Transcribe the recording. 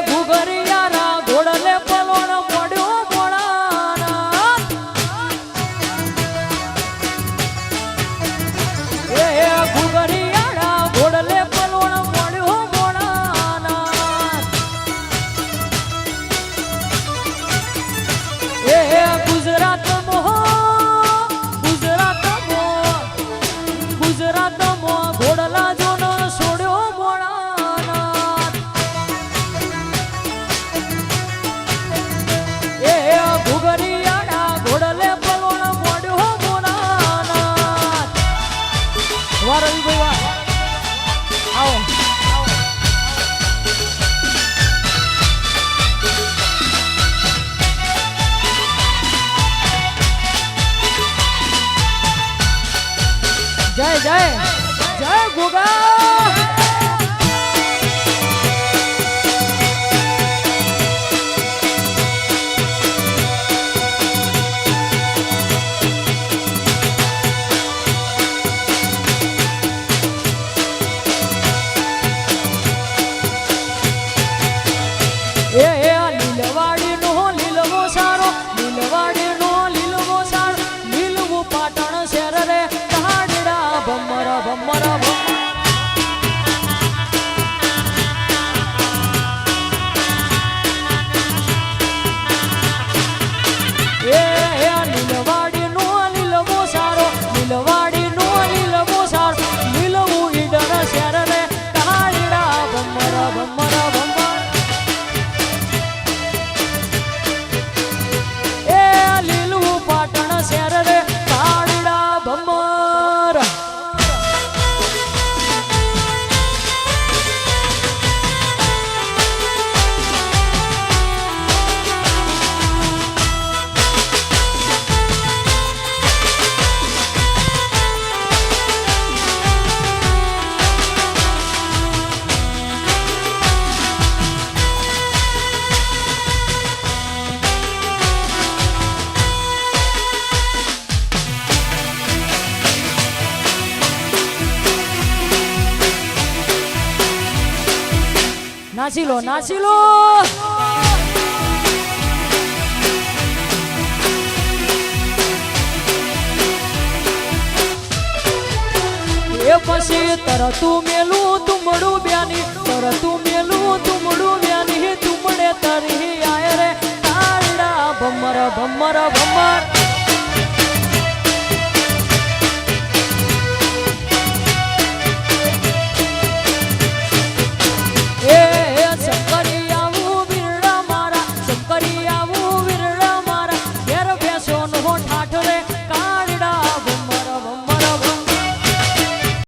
ઘુઘરિયારા ઘોડલે પલોણ મોડ્યો મોડાના ઘુઘરિયારા ઘોડલે પલોણ મોડ્યો મોડાના ગુજરાતમાં ઘોડલા જોનો છોડ્યો મોડાના ઘુઘરિયારા ઘોડલે પલોણ મોડ્યો મોડાના વારવી ભાઈ આવો જય જય જય ગુગા લીલવાડી નો લીલવો સારો લીલવાડી નો લીલવો સારો લીલવું પાટણ શહેર રે ભમર ભમર લીલવાડી નો લીલવો સારો લીલવાડી નો લીલવો સારો લીલવું ઈડર શેર રે ટાળીડા ભમર ભમર ભમર લીલવું પાટણ શેર રે ટાળીડા ભમર નાચી લો નાચી લો એ પછી તરતું મેલું તુમડું બ્યાની તરતું મેલું તુમડું બ્યાની તુમડે તરી આય રે તારડા ભમર ભમર ભમર ઠાઠ રે